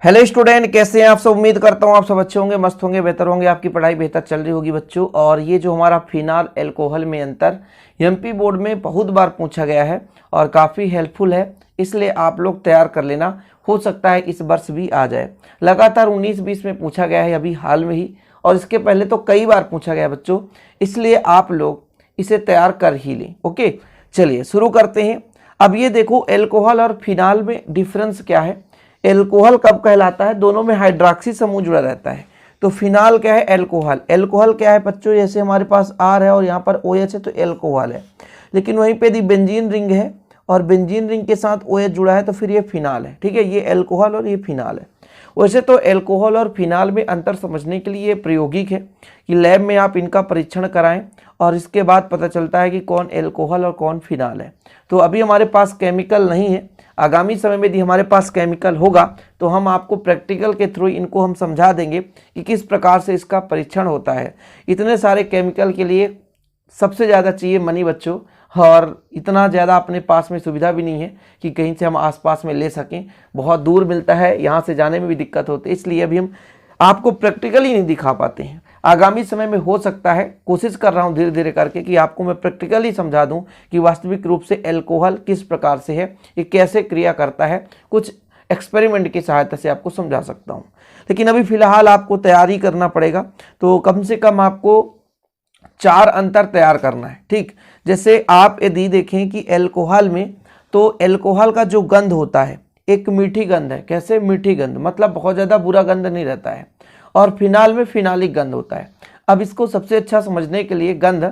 Hello student, कैसे हैं आप सब। उम्मीद करता हूं आप सब अच्छे होंगे, मस्त होंगे, बेहतर होंगे, आपकी पढ़ाई बेहतर चल रही होगी बच्चों। और ये जो हमारा फिनाल अल्कोहल में अंतर एमपी बोर्ड में बहुत बार पूछा गया है और काफ़ी हेल्पफुल है, इसलिए आप लोग तैयार कर लेना। हो सकता है इस वर्ष भी आ जाए। लगातार 19-20 में पूछा गया है अभी हाल में ही, और इसके पहले तो कई बार पूछा गया बच्चों, इसलिए आप लोग इसे तैयार कर ही लें। ओके, चलिए शुरू करते हैं। अब ये देखो, अल्कोहल और फिनाल में डिफरेंस क्या है। एल्कोहल कब कहलाता है, दोनों में हाइड्रॉक्सी समूह जुड़ा रहता है। तो फिनाल क्या है, एल्कोहल। एल्कोहल क्या है बच्चों, जैसे हमारे पास आर है और यहाँ पर ओ एच है तो एल्कोहल है। लेकिन वहीं पे यदि बेंजीन रिंग है और बेंजीन रिंग के साथ ओ एच जुड़ा है तो फिर ये फिनाल है। ठीक है, ये एल्कोहल और ये फिनाल है। वैसे तो एल्कोहल और फिनाल में अंतर समझने के लिए प्रायोगिक है कि लैब में आप इनका परीक्षण कराएं और इसके बाद पता चलता है कि कौन एल्कोहल और कौन फिनाल है। तो अभी हमारे पास केमिकल नहीं है, आगामी समय में यदि हमारे पास केमिकल होगा तो हम आपको प्रैक्टिकल के थ्रू इनको हम समझा देंगे कि किस प्रकार से इसका परीक्षण होता है। इतने सारे केमिकल के लिए सबसे ज़्यादा चाहिए मनी बच्चों, और इतना ज़्यादा अपने पास में सुविधा भी नहीं है कि कहीं से हम आसपास में ले सकें। बहुत दूर मिलता है, यहाँ से जाने में भी दिक्कत होती है, इसलिए अभी हम आपको प्रैक्टिकली नहीं दिखा पाते हैं। आगामी समय में हो सकता है, कोशिश कर रहा हूँ धीरे धीरे करके कि आपको मैं प्रैक्टिकली समझा दूँ कि वास्तविक रूप से एल्कोहल किस प्रकार से है, ये कैसे क्रिया करता है। कुछ एक्सपेरिमेंट की सहायता से आपको समझा सकता हूँ, लेकिन अभी फ़िलहाल आपको तैयारी करना पड़ेगा। तो कम से कम आपको 4 अंतर तैयार करना है। ठीक, जैसे आप यदि देखें कि एल्कोहल में, तो एल्कोहल का जो गंध होता है एक मीठी गंध है। कैसे मीठी गंध, मतलब बहुत ज़्यादा बुरा गंध नहीं रहता है। और फिनाल में फिनालिक गंध होता है। अब इसको सबसे अच्छा समझने के लिए गंध,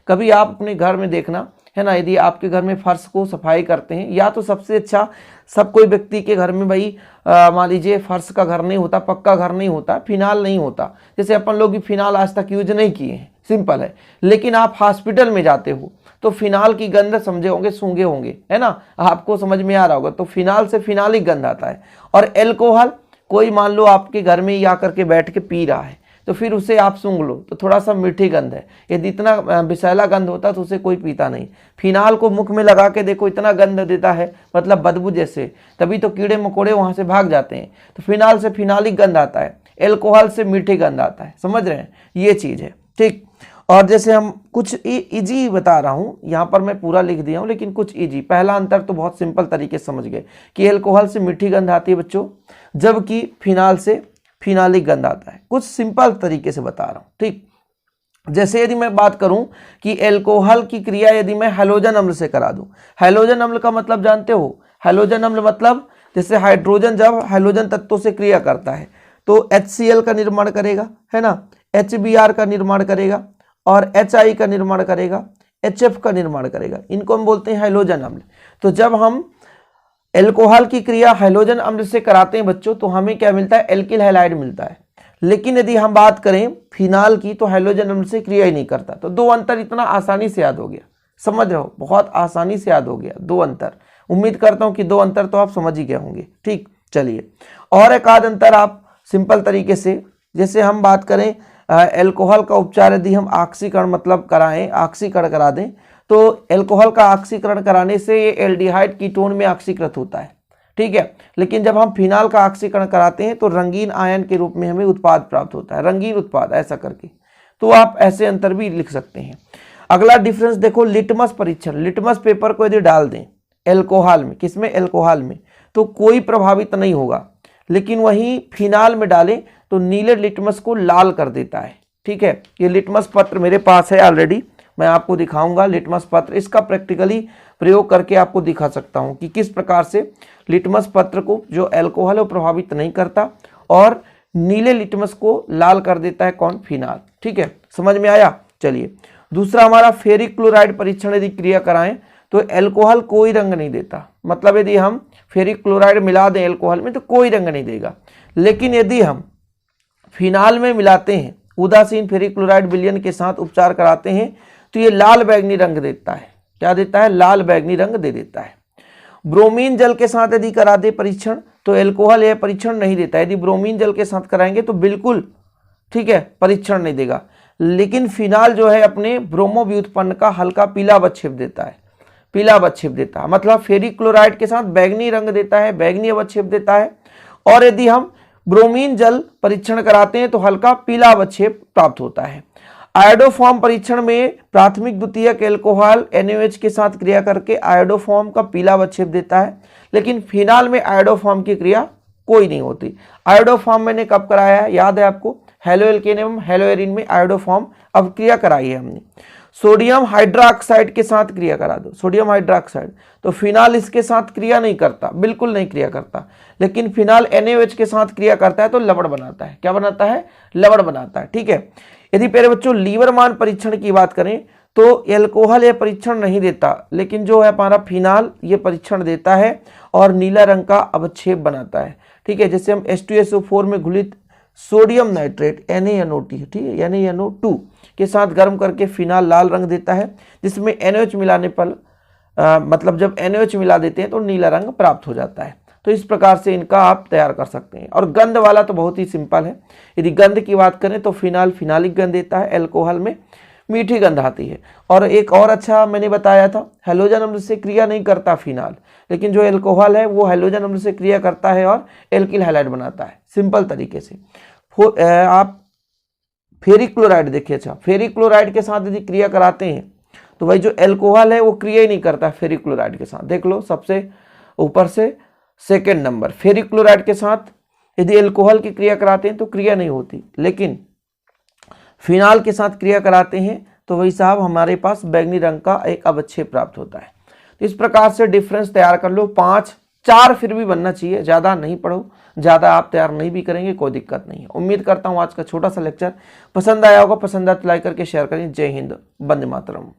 कभी आप अपने घर में देखना है ना, यदि आपके घर में फर्श को सफाई करते हैं, या तो सबसे अच्छा सब कोई व्यक्ति के घर में भाई मान लीजिए फर्श का घर नहीं होता, पक्का घर नहीं होता, फिनाल नहीं होता। जैसे अपन लोग भी फिनाल आज तक यूज नहीं किए हैं, सिंपल है। लेकिन आप हॉस्पिटल में जाते हो तो फिनाल की गंध समझे होंगे, सूंघे होंगे, है ना, आपको समझ में आ रहा होगा। तो फिनाल से फिनालिक गंध आता है। और एल्कोहल, कोई मान लो आपके घर में ही आकर के बैठ के पी रहा है तो फिर उसे आप सूंघ लो तो थोड़ा सा मीठी गंध है। यदि इतना विषैला गंध होता तो उसे कोई पीता नहीं। फिनाल को मुख में लगा के देखो, इतना गंध देता है, मतलब बदबू जैसे, तभी तो कीड़े मकोड़े वहां से भाग जाते हैं। तो फिनाल से फिनालिक गंध आता है, एल्कोहल से मीठी गंध आता है। समझ रहे हैं, ये चीज है। ठीक, और जैसे हम कुछ इजी बता रहा हूँ, यहाँ पर मैं पूरा लिख दिया हूँ लेकिन कुछ इजी। पहला अंतर तो बहुत सिंपल तरीके से समझ गए कि एल्कोहल से मीठी गंध आती है बच्चों, जबकि फिनाल से फिनालिक गंध आता है। कुछ सिंपल तरीके से बता रहा हूँ। ठीक, जैसे यदि मैं बात करूं कि एल्कोहल की क्रिया यदि मैं हैलोजन अम्ल से करा दूं, हैलोजन अम्ल का मतलब जानते हो, हैलोजन अम्ल मतलब जैसे हाइड्रोजन जब हैलोजन तत्वों से क्रिया करता है तो HCl का निर्माण करेगा, है ना, HBr का निर्माण करेगा और HI का निर्माण करेगा, HF का निर्माण करेगा। इनको हम बोलते हैं हैलोजन अम्ल। तो जब हम एल्कोहल की क्रिया हैलोजन अम्ल से कराते हैं बच्चों तो हमें क्या मिलता है, एल्किल हैलाइड मिलता है। लेकिन यदि हम बात करें फिनाल की तो हैलोजन अम्ल से क्रिया ही नहीं करता। तो 2 अंतर इतना आसानी से याद हो गया, समझ रहे हो, बहुत आसानी से याद हो गया 2 अंतर। उम्मीद करता हूं कि 2 अंतर तो आप समझ ही गए होंगे। ठीक, चलिए और एक आध अंतर आप सिंपल तरीके से, जैसे हम बात करें एल्कोहल का उपचार यदि हम ऑक्सीकरण मतलब कराएं, ऑक्सीकरण करा दें, तो एल्कोहल का ऑक्सीकरण कराने से ये एल्डिहाइड कीटोन में ऑक्सीकृत होता है। ठीक है, लेकिन जब हम फिनाल का ऑक्सीकरण कराते हैं तो रंगीन आयन के रूप में हमें उत्पाद प्राप्त होता है, रंगीन उत्पाद, ऐसा करके। तो आप ऐसे अंतर भी लिख सकते हैं। अगला डिफरेंस देखो, लिटमस परीक्षण। लिटमस पेपर को यदि डाल दें एल्कोहल में, किसमें, एल्कोहल में, तो कोई प्रभावित नहीं होगा। लेकिन वहीं फिनाल में डालें तो नीले लिटमस को लाल कर देता है। ठीक है, ये लिटमस पत्र मेरे पास है ऑलरेडी, मैं आपको दिखाऊंगा लिटमस पत्र। इसका प्रैक्टिकली प्रयोग करके आपको दिखा सकता हूं कि किस प्रकार से लिटमस पत्र को जो एल्कोहल है प्रभावित नहीं करता और नीले लिटमस को लाल कर देता है, कौन, फिनाल। ठीक है, समझ में आया। चलिए दूसरा हमारा फेरिक क्लोराइड परीक्षण यदि क्रिया कराएं तो एल्कोहल कोई रंग नहीं देता। मतलब यदि हम फेरिक क्लोराइड मिला दें एल्कोहल में तो कोई रंग नहीं देगा। लेकिन यदि हम फिनाल में मिलाते हैं, उदासीन फेरिक क्लोराइड विलयन के साथ उपचार कराते हैं तो ये लाल बैगनी रंग देता है। क्या देता है, लाल बैगनी रंग दे देता है। ब्रोमीन जल के साथ यदि करा दे परीक्षण तो एल्कोहल यह परीक्षण नहीं देता। यदि ब्रोमीन जल के साथ कराएंगे तो बिल्कुल, ठीक है, परीक्षण नहीं देगा। लेकिन फिनाल जो है अपने ब्रोमो व्युत्पन्न का हल्का पीला अवक्षेप देता है, पीला अवक्षेप देता है, मतलब फेरिक क्लोराइड के साथ बैगनी रंग देता है, बैगनी अवक्षेप देता है। और यदि हम ब्रोमीन जल परीक्षण कराते हैं तो हल्का पीला अवक्षेप प्राप्त होता है। आयोडोफॉर्म परीक्षण में प्राथमिक द्वितीयक एल्कोहल NaOH के साथ क्रिया करके आयोडोफॉर्म का पीला अवक्षेप देता है, लेकिन फिनाल में आयोडोफॉर्म की क्रिया कोई नहीं होती। आयोडोफॉर्म मैंने कब कराया है, याद है आपको, हेलोएल्केन एवं हेलोएरिन में आयोडोफॉर्म अब क्रिया कराई है हमने। सोडियम हाइड्रोक्साइड के साथ क्रिया करा दो, सोडियम हाइड्रोक्साइड, तो फिनाल इसके साथ क्रिया नहीं करता, बिल्कुल नहीं क्रिया करता, लेकिन फिनाल NaOH के साथ क्रिया करता है तो लवण बनाता है। क्या बनाता है? लवण बनाता है। ठीक है। यदि प्यारे बच्चों लीवरमान परीक्षण की बात करें तो एल्कोहल यह परीक्षण नहीं देता, लेकिन जो है हमारा फिनाल ये परीक्षण देता है और नीला रंग का अवक्षेप बनाता है। ठीक है। जैसे हम H2SO4 में घुलित सोडियम नाइट्रेट NaNO2, ठीक है, NaNO2 के साथ गर्म करके फिनाल लाल रंग देता है, जिसमें NaOH मिलाने पर मतलब जब NaOH मिला देते हैं तो नीला रंग प्राप्त हो जाता है। तो इस प्रकार से इनका आप तैयार कर सकते हैं। और गंध वाला तो बहुत ही सिंपल है। यदि गंध की बात करें तो फिनाल फिनालिक गंध देता है, एल्कोहल में मीठी गंध आती है। और एक और अच्छा मैंने बताया था, हैलोजन अम्ल से क्रिया नहीं करता फिनाल, लेकिन जो एल्कोहल है वो हैलोजन अम्ल से क्रिया करता है और एल्किल हैलाइड बनाता है, सिंपल तरीके से। आप फेरिक क्लोराइड देखिए, अच्छा फेरिक क्लोराइड के साथ यदि क्रिया कराते हैं तो भाई जो एल्कोहल है वो क्रिया ही नहीं करता फेरिक क्लोराइड के साथ। देख लो सबसे ऊपर से सेकेंड नंबर, फेरिक क्लोराइड के साथ यदि एल्कोहल की क्रिया कराते हैं तो क्रिया नहीं होती, लेकिन फिनाल के साथ क्रिया कराते हैं तो वही साहब हमारे पास बैंगनी रंग का एक अवक्षेप प्राप्त होता है। तो इस प्रकार से डिफरेंस तैयार कर लो, 5-4 फिर भी बनना चाहिए, ज़्यादा नहीं पढ़ो, ज़्यादा आप तैयार नहीं भी करेंगे कोई दिक्कत नहीं है। उम्मीद करता हूँ आज का छोटा सा लेक्चर पसंद आया होगा, पसंद आया तो लाइक करके शेयर करें। जय हिंद, वंदे मातरम।